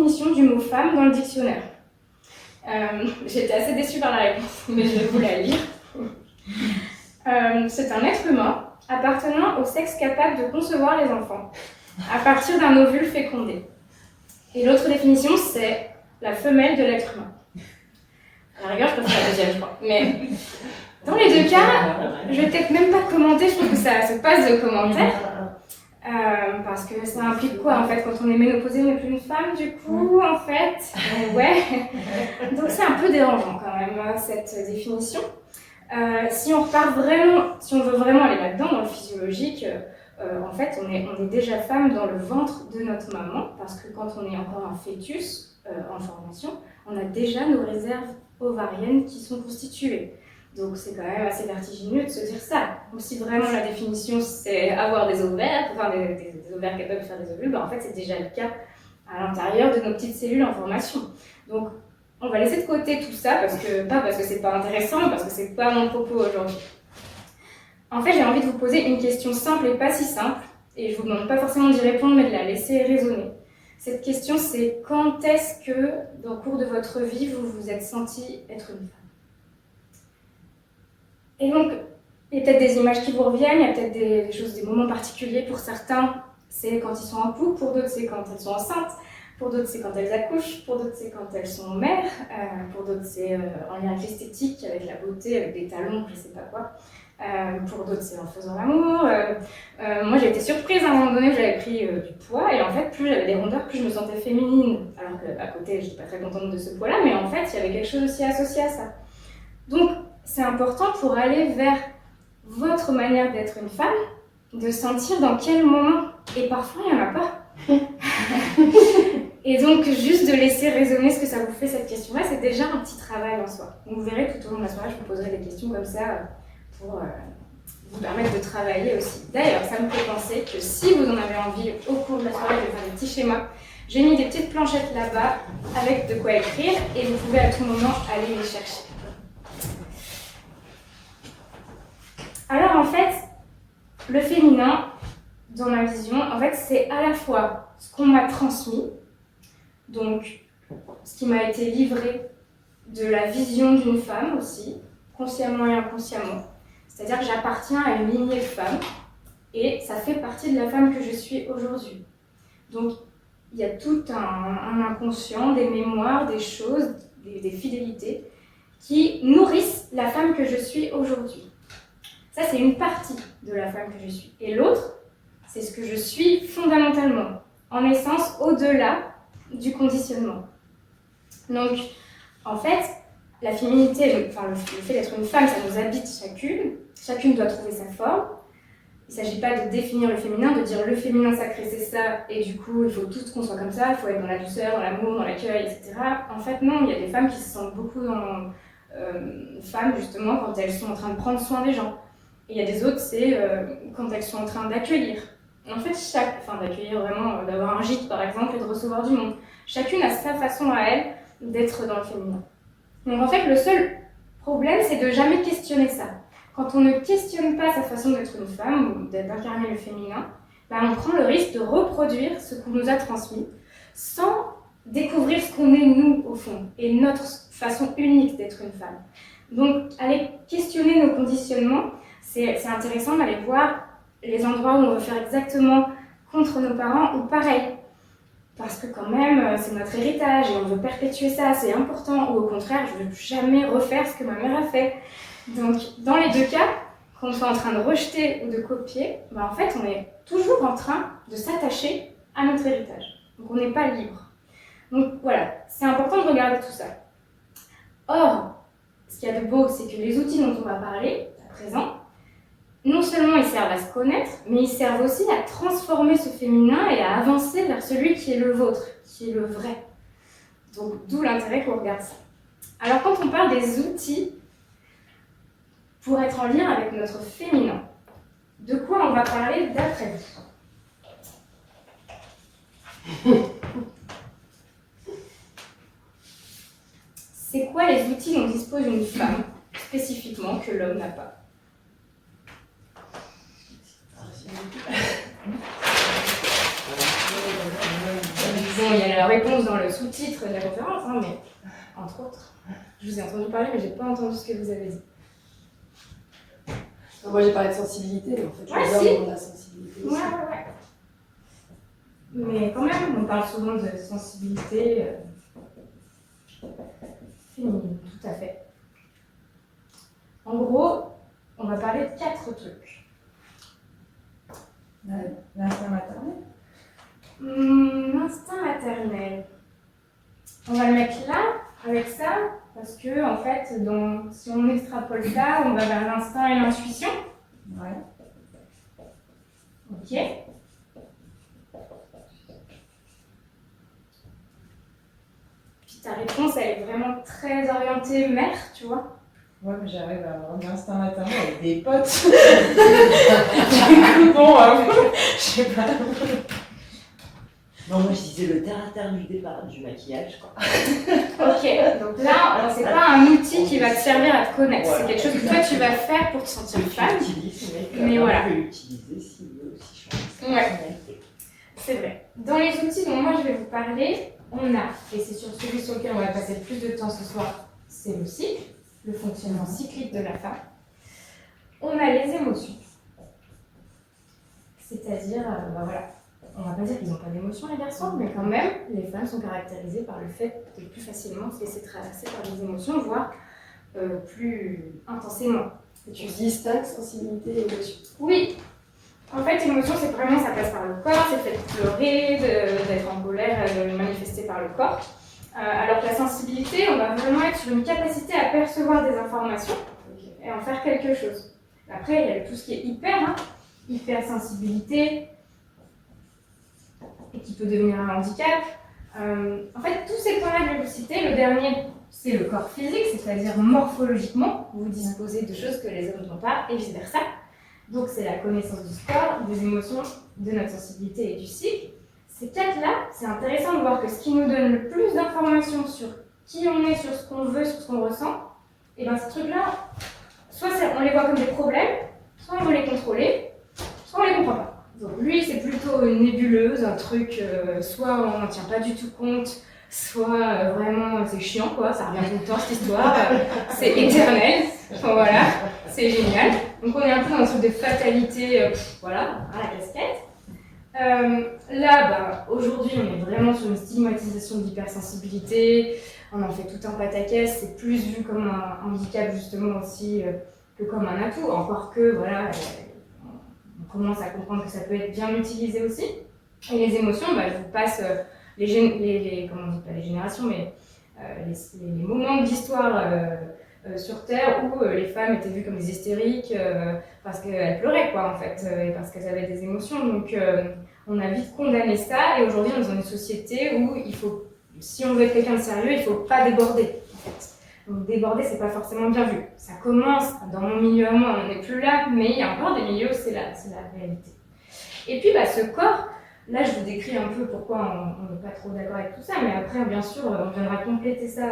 définition du mot femme dans le dictionnaire. J'étais assez déçue par la réponse, mais je vais vous la lire. C'est un être humain appartenant au sexe capable de concevoir les enfants à partir d'un ovule fécondé. Et l'autre définition, c'est la femelle de l'être humain. À la rigueur, je préfère la deuxième, je crois. Mais dans les deux cas, je vais peut-être même pas commenter, je trouve que ça se passe de commentaires. Parce que ça implique quoi en fait quand on est ménopausée, on n'est plus une femme du coup en fait ouais. Donc c'est un peu dérangeant quand même cette définition. Si on repart vraiment, si on veut vraiment aller là-dedans dans le physiologique, en fait on est déjà femme dans le ventre de notre maman parce que quand on est encore un fœtus en formation, on a déjà nos réserves ovariennes qui sont constituées. Donc c'est quand même assez vertigineux de se dire ça. Donc si vraiment la définition c'est avoir des ovaires, enfin des ovaires capables de faire des ovules, en fait c'est déjà le cas à l'intérieur de nos petites cellules en formation. Donc on va laisser de côté tout ça, pas parce que c'est pas intéressant, mais parce que c'est pas mon propos aujourd'hui. En fait j'ai envie de vous poser une question simple et pas si simple, et je vous demande pas forcément d'y répondre, mais de la laisser résonner. Cette question c'est quand est-ce que, dans le cours de votre vie, vous vous êtes sentie être une femme ? Et donc, il y a peut-être des images qui vous reviennent, il y a peut-être des choses, des moments particuliers. Pour certains, c'est quand ils sont en couple, pour d'autres, c'est quand elles sont enceintes, pour d'autres, c'est quand elles accouchent, pour d'autres, c'est quand elles sont mères, pour d'autres, c'est en lien avec l'esthétique, avec la beauté, avec des talons, je sais pas quoi. Pour d'autres, c'est en faisant l'amour. Moi, j'ai été surprise à un moment donné où j'avais pris du poids, et en fait, plus j'avais des rondeurs, plus je me sentais féminine. Alors qu'à côté, je n'étais pas très contente de ce poids-là, mais en fait, il y avait quelque chose aussi associé à ça. Donc, c'est important pour aller vers votre manière d'être une femme, de sentir dans quel moment, et parfois il n'y en a pas. Et donc juste de laisser résonner ce que ça vous fait cette question-là, c'est déjà un petit travail en soi. Donc vous verrez tout au long de la soirée, je vous poserai des questions comme ça pour vous permettre de travailler aussi. D'ailleurs, ça me fait penser que si vous en avez envie au cours de la soirée, je vais faire des petits schémas. J'ai mis des petites planchettes là-bas avec de quoi écrire et vous pouvez à tout moment aller les chercher. Alors en fait, le féminin, dans ma vision, en fait, c'est à la fois ce qu'on m'a transmis, donc ce qui m'a été livré de la vision d'une femme aussi, consciemment et inconsciemment. C'est-à-dire que j'appartiens à une lignée de femmes et ça fait partie de la femme que je suis aujourd'hui. Donc il y a tout un inconscient, des mémoires, des choses, des fidélités qui nourrissent la femme que je suis aujourd'hui. Ça, c'est une partie de la femme que je suis. Et l'autre, c'est ce que je suis fondamentalement, en essence, au-delà du conditionnement. Donc, en fait, la féminité, enfin, le fait d'être une femme, ça nous habite chacune. Chacune doit trouver sa forme. Il ne s'agit pas de définir le féminin, de dire le féminin sacré, c'est ça, et du coup, il faut tous qu'on soit comme ça, il faut être dans la douceur, dans l'amour, dans l'accueil, etc. En fait, non, il y a des femmes qui se sentent beaucoup dans femmes, justement, quand elles sont en train de prendre soin des gens. Et il y a des autres, c'est quand elles sont en train d'accueillir. En fait, d'accueillir vraiment, d'avoir un gîte par exemple et de recevoir du monde. Chacune a sa façon à elle d'être dans le féminin. Donc en fait, le seul problème, c'est de jamais questionner ça. Quand on ne questionne pas sa façon d'être une femme ou d'incarner le féminin, on prend le risque de reproduire ce qu'on nous a transmis sans découvrir ce qu'on est nous au fond et notre façon unique d'être une femme. Donc aller questionner nos conditionnements, c'est intéressant d'aller voir les endroits où on veut faire exactement contre nos parents ou pareil. Parce que quand même, c'est notre héritage et on veut perpétuer ça, c'est important. Ou au contraire, je ne veux jamais refaire ce que ma mère a fait. Donc, dans les deux cas, qu'on soit en train de rejeter ou de copier, en fait, on est toujours en train de s'attacher à notre héritage. Donc, on n'est pas libre. Donc, voilà, c'est important de regarder tout ça. Or, ce qu'il y a de beau, c'est que les outils dont on va parler à présent, non seulement ils servent à se connaître, mais ils servent aussi à transformer ce féminin et à avancer vers celui qui est le vôtre, qui est le vrai. Donc, d'où l'intérêt qu'on regarde ça. Alors, quand on parle des outils pour être en lien avec notre féminin, de quoi on va parler d'après vous? C'est quoi les outils dont dispose une femme, spécifiquement, que l'homme n'a pas? Disons, il y a la réponse dans le sous-titre de la conférence, hein, mais entre autres. Je vous ai entendu parler, mais j'ai pas entendu ce que vous avez dit. Moi, j'ai parlé de sensibilité, en fait. Ouais, Les si. hommes ont de la sensibilité aussi. Ouais. Mais quand même, on parle souvent de sensibilité féminine, tout à fait. En gros, on va parler de 4 trucs. L'instinct maternel. L'instinct maternel. On va le mettre là, avec ça, parce que, en fait, si on extrapole ça, on va vers l'instinct et l'intuition. Ouais. Ok. Puis ta réponse, elle est vraiment très orientée mère, tu vois. Ouais, mais j'arrive à avoir un instinct maternel avec des potes. Bon, je sais pas. Non, moi je disais le terre-à-terre du départ du maquillage, quoi. Ok, donc là, c'est pas un outil qui va te servir à te connaître. Voilà. C'est quelque chose que toi, tu vas faire pour te sentir femme. Mais voilà. On peut l'utiliser s'il veut aussi changer sa Ouais. personnalité. C'est vrai. Dans les outils dont moi je vais vous parler, on a, et c'est sur celui sur lequel on va passer le plus de temps ce soir, c'est le cycle, le fonctionnement cyclique de la femme. On a les émotions. C'est-à-dire, voilà, on va pas dire qu'ils n'ont pas d'émotions les garçons, mais quand même, les femmes sont caractérisées par le fait de plus facilement se laisser traverser par des émotions, voire plus intensément. Et tu distingues sensibilité et émotion. Oui, en fait, l'émotion, c'est vraiment, ça passe par le corps, c'est le fait de pleurer, d'être en colère, de le manifester par le corps. Alors que la sensibilité, on va vraiment être sur une capacité à percevoir des informations et en faire quelque chose. Après, il y a tout ce qui est hypersensibilité, et qui peut devenir un handicap. En fait, tous ces points-là que je vais vous citer, le dernier, c'est le corps physique, c'est-à-dire morphologiquement, vous disposez de choses que les hommes n'ont pas, et vice-versa. Donc c'est la connaissance du corps, des émotions, de notre sensibilité et du cycle. Ces 4-là, c'est intéressant de voir que ce qui nous donne le plus d'informations sur qui on est, sur ce qu'on veut, sur ce qu'on ressent, et bien ces trucs-là, soit on les voit comme des problèmes, soit on veut les contrôler, soit on les comprend pas. Donc lui, c'est plutôt une nébuleuse, un truc, soit on n'en tient pas du tout compte, soit vraiment c'est chiant quoi, ça revient tout le temps cette histoire, c'est éternel, enfin, voilà, c'est génial. Donc on est un peu dans un truc de fatalité, voilà, à la casquette. Là, aujourd'hui, on est vraiment sur une stigmatisation de l'hypersensibilité, on en fait tout un pataquès, c'est plus vu comme un handicap justement aussi que comme un atout, encore que voilà, on commence à comprendre que ça peut être bien utilisé aussi. Et les émotions, je vous passe comment on dit, pas les générations, mais les moments d'histoire sur Terre où les femmes étaient vues comme des hystériques parce qu'elles pleuraient, quoi, en fait, et parce qu'elles avaient des émotions. Donc, on a vite condamné ça, et aujourd'hui, on est dans une société où si on veut être quelqu'un de sérieux, il ne faut pas déborder, en fait. Donc, déborder, c'est pas forcément bien vu. Ça commence, dans mon milieu à moi, on n'est plus là, mais il y a encore des milieux où c'est la réalité. Et puis, ce corps, là, je vous décris un peu pourquoi on n'est pas trop d'accord avec tout ça, mais après, bien sûr, on viendra compléter ça,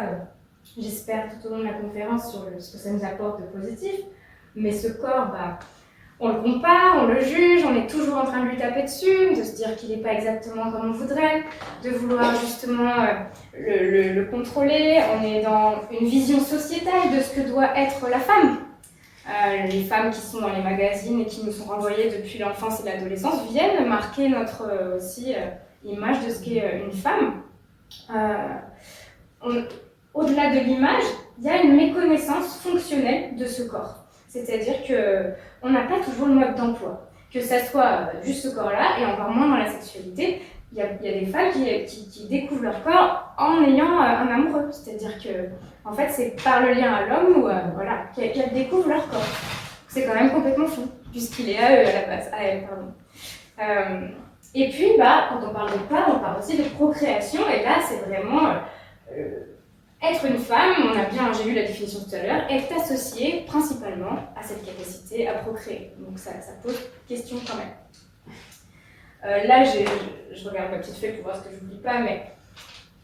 j'espère, tout au long de la conférence sur ce que ça nous apporte de positif. Mais ce corps, on le compare, on le juge, on est toujours en train de lui taper dessus, de se dire qu'il n'est pas exactement comme on voudrait, de vouloir justement le contrôler. On est dans une vision sociétale de ce que doit être la femme. Les femmes qui sont dans les magazines et qui nous sont renvoyées depuis l'enfance et l'adolescence viennent marquer notre aussi image de ce qu'est une femme. Au-delà de l'image, il y a une méconnaissance fonctionnelle de ce corps. C'est-à-dire qu'on n'a pas toujours le mode d'emploi. Que ça soit juste ce corps-là, et encore moins dans la sexualité, il y a des femmes qui découvrent leur corps en ayant un amoureux. C'est-à-dire que, en fait, c'est par le lien à l'homme qu'elles découvrent leur corps. C'est quand même complètement fou, puisqu'il est à eux à la base, à elles, pardon. Et puis, quand on parle de corps, on parle aussi de procréation, et là, c'est vraiment être une femme, j'ai lu la définition tout à l'heure, est associée principalement à cette capacité à procréer. Donc ça pose question quand même. Là, je regarde ma petite feuille pour voir ce que je n'oublie pas, mais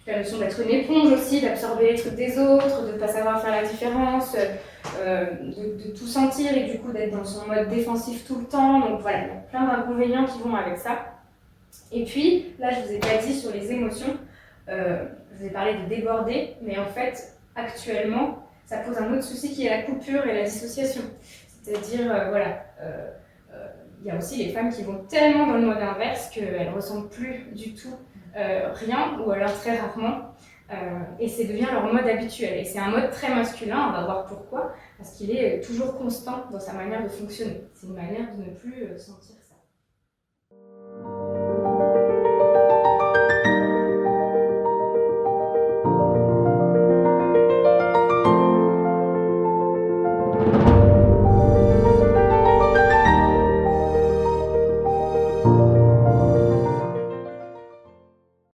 la notion d'être une éponge aussi, d'absorber les trucs des autres, de ne pas savoir faire la différence, de tout sentir et du coup d'être dans son mode défensif tout le temps. Donc voilà, il y a plein d'inconvénients qui vont avec ça. Et puis, là, je vous ai pas dit sur les émotions, je vous ai parlé de déborder, mais en fait, actuellement, ça pose un autre souci qui est la coupure et la dissociation. C'est-à-dire, il y a aussi les femmes qui vont tellement dans le mode inverse qu'elles ne ressentent plus du tout rien, ou alors très rarement, et c'est devient leur mode habituel. Et c'est un mode très masculin, on va voir pourquoi, parce qu'il est toujours constant dans sa manière de fonctionner. C'est une manière de ne plus sentir ça.